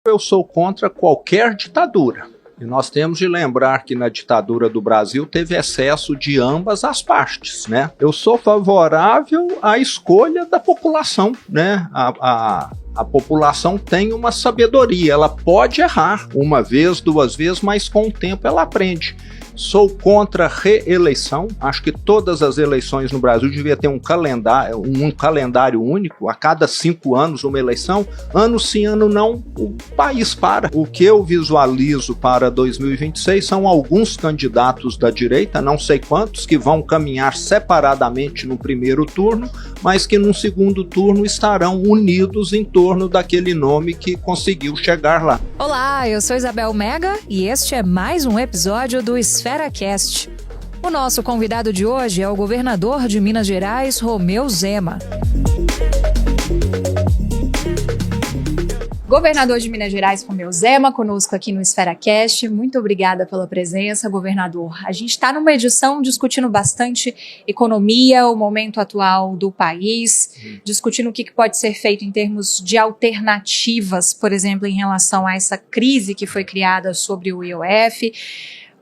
Eu sou contra qualquer ditadura. E nós temos de lembrar que na ditadura do Brasil teve excesso de ambas as partes, né? Eu sou favorável à escolha da população, né? A população tem uma sabedoria, ela pode errar uma vez, duas vezes, mas com o tempo ela aprende. Sou contra a reeleição, acho que todas as eleições no Brasil devia ter um calendário único, a cada 5 anos uma eleição, ano sim, ano não, o país para. O que eu visualizo para 2026 são alguns candidatos da direita, não sei quantos, que vão caminhar separadamente no primeiro turno, mas que no segundo turno estarão unidos em torno daquele nome que conseguiu chegar lá. Olá, eu sou Isabel Mega e este é mais um episódio do EsferaCast. O nosso convidado de hoje é o governador de Minas Gerais, Romeu Zema. Governador de Minas Gerais, Romeu Zema, conosco aqui no EsferaCast. Muito obrigada pela presença, governador. A gente está numa edição discutindo bastante economia, o momento atual do país, discutindo o que pode ser feito em termos de alternativas, por exemplo, em relação a essa crise que foi criada sobre o IOF.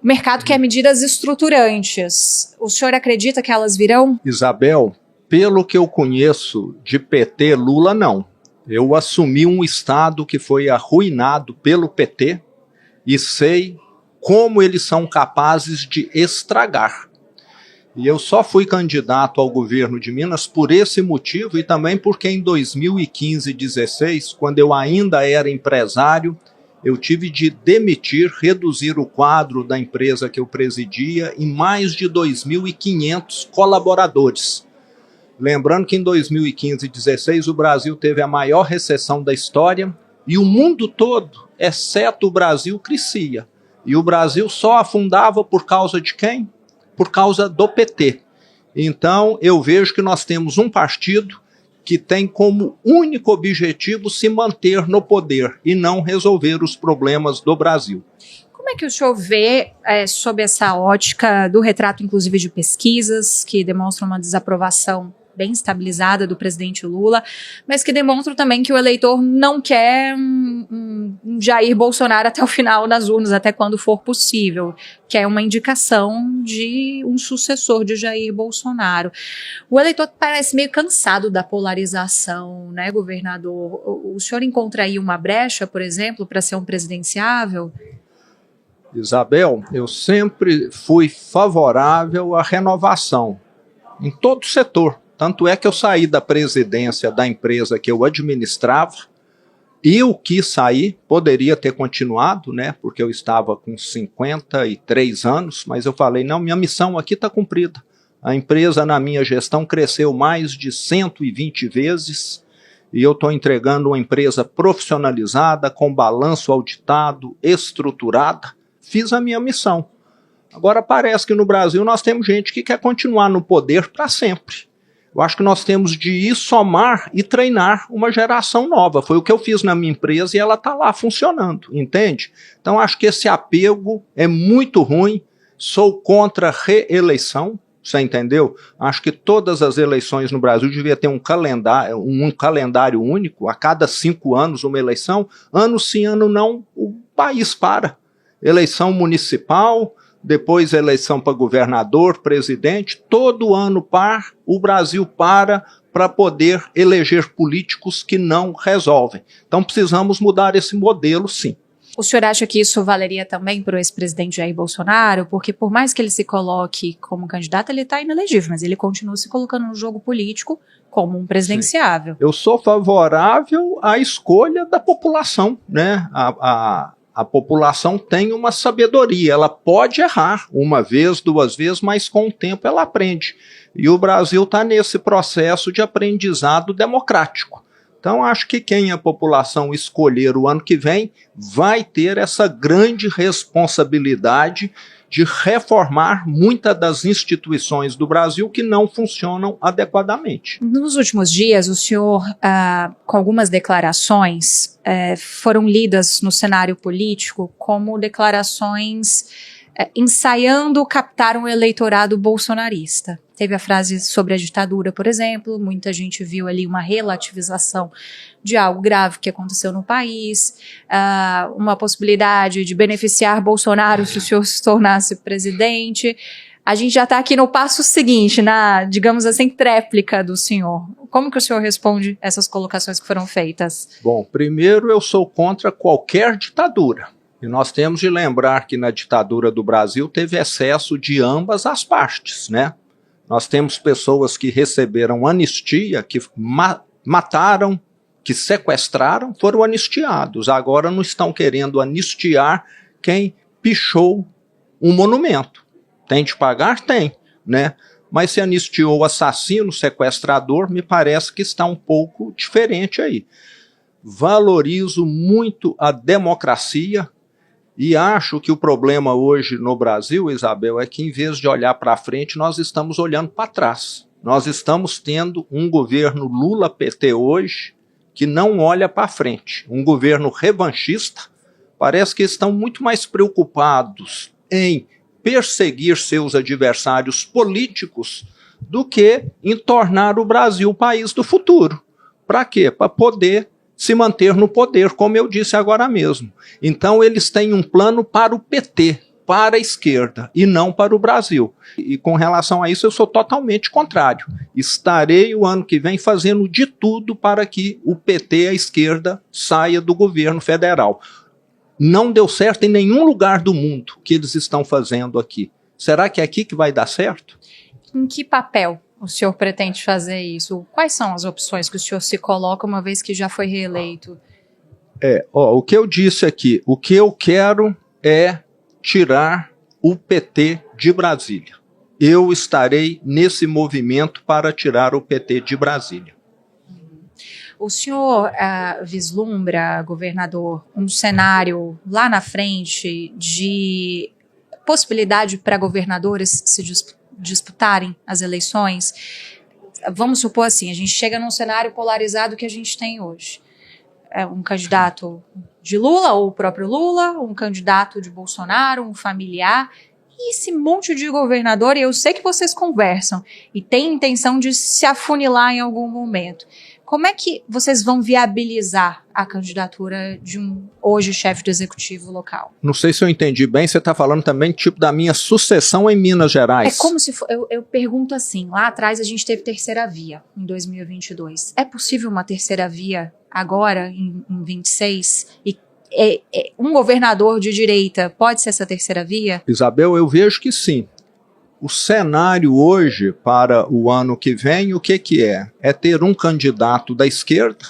O mercado quer medidas estruturantes. O senhor acredita que elas virão? Isabel, pelo que eu conheço de PT, Lula, não. Eu assumi um estado que foi arruinado pelo PT e sei como eles são capazes de estragar. E eu só fui candidato ao governo de Minas por esse motivo e também porque em 2015 e 2016, quando eu ainda era empresário, eu tive de demitir, reduzir o quadro da empresa que eu presidia em mais de 2.500 colaboradores. Lembrando que em 2015 e 2016 o Brasil teve a maior recessão da história e o mundo todo, exceto o Brasil, crescia. E o Brasil só afundava por causa de quem? Por causa do PT. Então eu vejo que nós temos um partido que tem como único objetivo se manter no poder e não resolver os problemas do Brasil. Como é que o senhor vê sob essa ótica do retrato, inclusive, de pesquisas que demonstram uma desaprovação bem estabilizada do presidente Lula, mas que demonstram também que o eleitor não quer um Jair Bolsonaro até o final nas urnas, até quando for possível, quer uma indicação de um sucessor de Jair Bolsonaro. O eleitor parece meio cansado da polarização, né, governador? O senhor encontra aí uma brecha, por exemplo, para ser um presidenciável? Isabel, eu sempre fui favorável à renovação em todo o setor. Tanto é que eu saí da presidência da empresa que eu administrava, eu quis sair, poderia ter continuado, né, porque eu estava com 53 anos, mas eu falei, não, minha missão aqui está cumprida. A empresa na minha gestão cresceu mais de 120 vezes e eu estou entregando uma empresa profissionalizada, com balanço auditado, estruturada. Fiz a minha missão. Agora parece que no Brasil nós temos gente que quer continuar no poder para sempre. Eu acho que nós temos de ir somar e treinar uma geração nova. Foi o que eu fiz na minha empresa e ela está lá funcionando, entende? Então acho que esse apego é muito ruim. Sou contra a reeleição, você entendeu? Acho que todas as eleições no Brasil devia ter um calendário único, a cada 5 anos uma eleição, ano sim, ano não, o país para. Eleição municipal, depois eleição para governador, presidente, todo ano o Brasil para poder eleger políticos que não resolvem. Então precisamos mudar esse modelo, sim. O senhor acha que isso valeria também para o ex-presidente Jair Bolsonaro? Porque por mais que ele se coloque como candidato, ele está inelegível, mas ele continua se colocando no jogo político como um presidenciável. Sim. Eu sou favorável à escolha da população, né? A população tem uma sabedoria, ela pode errar uma vez, duas vezes, mas com o tempo ela aprende. E o Brasil está nesse processo de aprendizado democrático. Então acho que quem a população escolher o ano que vem vai ter essa grande responsabilidade de reformar muitas das instituições do Brasil que não funcionam adequadamente. Nos últimos dias, o senhor, com algumas declarações, foram lidas no cenário político como declarações ensaiando captar um eleitorado bolsonarista. Teve a frase sobre a ditadura, por exemplo, muita gente viu ali uma relativização de algo grave que aconteceu no país, uma possibilidade de beneficiar Bolsonaro se o senhor se tornasse presidente. A gente já está aqui no passo seguinte, na, digamos assim, tréplica do senhor. Como que o senhor responde essas colocações que foram feitas? Bom, primeiro eu sou contra qualquer ditadura. E nós temos de lembrar que na ditadura do Brasil teve excesso de ambas as partes, né? Nós temos pessoas que receberam anistia, que mataram, que sequestraram, foram anistiados. Agora não estão querendo anistiar quem pichou um monumento. Tem de pagar? Tem, né? Mas se anistiou o assassino, sequestrador, me parece que está um pouco diferente aí. Valorizo muito a democracia e acho que o problema hoje no Brasil, Isabel, é que em vez de olhar para frente, nós estamos olhando para trás. Nós estamos tendo um governo Lula-PT hoje que não olha para frente. Um governo revanchista. Parece que estão muito mais preocupados em perseguir seus adversários políticos do que em tornar o Brasil o país do futuro. Para quê? Para poder se manter no poder, como eu disse agora mesmo. Então eles têm um plano para o PT, para a esquerda, e não para o Brasil. E com relação a isso eu sou totalmente contrário. Estarei o ano que vem fazendo de tudo para que o PT, a esquerda, saia do governo federal. Não deu certo em nenhum lugar do mundo que eles estão fazendo aqui. Será que é aqui que vai dar certo? Em que papel o senhor pretende fazer isso? Quais são as opções que o senhor se coloca uma vez que já foi reeleito? O que eu disse aqui, o que eu quero é tirar o PT de Brasília. Eu estarei nesse movimento para tirar o PT de Brasília. O senhor vislumbra, governador, um cenário lá na frente de possibilidade para governadores se disputarem as eleições? Vamos supor assim, a gente chega num cenário polarizado que a gente tem hoje. Um candidato de Lula, ou o próprio Lula, um candidato de Bolsonaro, um familiar, e esse monte de governador, e eu sei que vocês conversam, e têm intenção de se afunilar em algum momento. Como é que vocês vão viabilizar a candidatura de um hoje chefe do executivo local? Não sei se eu entendi bem, você está falando também tipo da minha sucessão em Minas Gerais. É como se eu pergunto assim, lá atrás a gente teve terceira via em 2022. É possível uma terceira via agora, em 26? E um governador de direita pode ser essa terceira via? Isabel, eu vejo que sim. O cenário hoje para o ano que vem, o que é? É ter um candidato da esquerda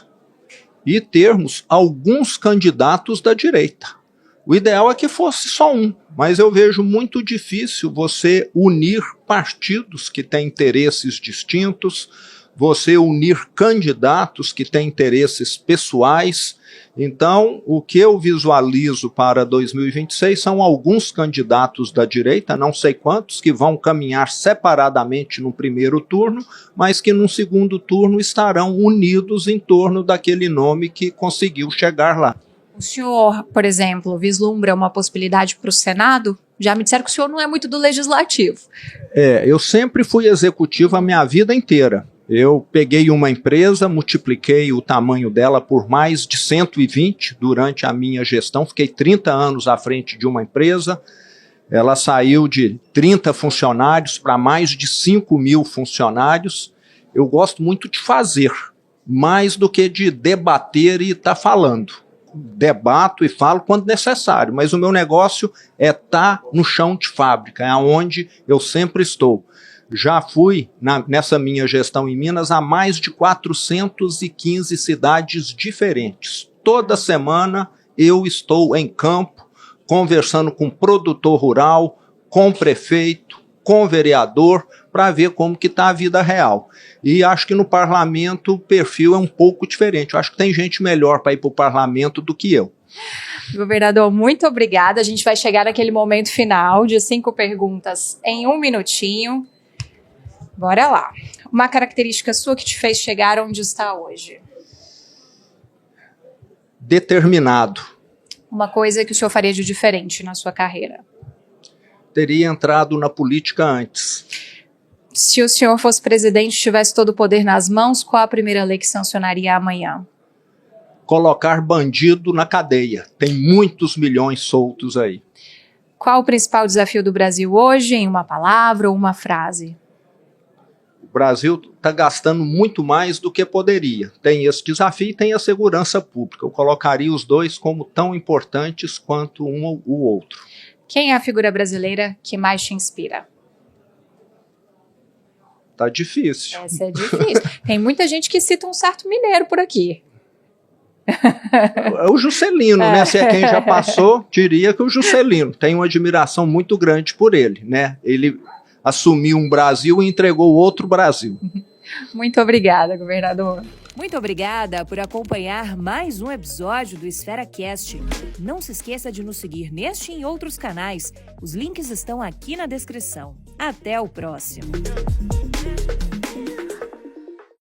e termos alguns candidatos da direita. O ideal é que fosse só um, mas eu vejo muito difícil você unir partidos que têm interesses distintos, você unir candidatos que têm interesses pessoais. Então, o que eu visualizo para 2026 são alguns candidatos da direita, não sei quantos, que vão caminhar separadamente no primeiro turno, mas que no segundo turno estarão unidos em torno daquele nome que conseguiu chegar lá. O senhor, por exemplo, vislumbra uma possibilidade para o Senado? Já me disseram que o senhor não é muito do legislativo. Eu sempre fui executivo a minha vida inteira. Eu peguei uma empresa, multipliquei o tamanho dela por mais de 120 durante a minha gestão. Fiquei 30 anos à frente de uma empresa. Ela saiu de 30 funcionários para mais de 5.000 funcionários. Eu gosto muito de fazer, mais do que de debater e estar falando. Debato e falo quando necessário, mas o meu negócio é estar no chão de fábrica, é onde eu sempre estou. Já fui, nessa minha gestão em Minas, a mais de 415 cidades diferentes. Toda semana eu estou em campo, conversando com produtor rural, com prefeito, com vereador, para ver como que está a vida real. E acho que no parlamento o perfil é um pouco diferente. Eu acho que tem gente melhor para ir para o parlamento do que eu. Governador, muito obrigada. A gente vai chegar naquele momento final de 5 perguntas em 1 minutinho. Bora lá. Uma característica sua que te fez chegar onde está hoje? Determinado. Uma coisa que o senhor faria de diferente na sua carreira? teria entrado na política antes. Se o senhor fosse presidente e tivesse todo o poder nas mãos, qual a primeira lei que sancionaria amanhã? Colocar bandido na cadeia. Tem muitos milhões soltos aí. Qual o principal desafio do Brasil hoje, em uma palavra ou uma frase? O Brasil está gastando muito mais do que poderia. Tem esse desafio e tem a segurança pública. Eu colocaria os dois como tão importantes quanto um ou o outro. Quem é a figura brasileira que mais te inspira? Tá difícil. Essa é difícil. Tem muita gente que cita um certo mineiro por aqui. É o Juscelino, né? Se é quem já passou, diria que o Juscelino. Tenho uma admiração muito grande por ele, né? Ele assumiu um Brasil e entregou outro Brasil. Muito obrigada, governador. Muito obrigada por acompanhar mais um episódio do EsferaCast. Não se esqueça de nos seguir neste e em outros canais. Os links estão aqui na descrição. Até o próximo.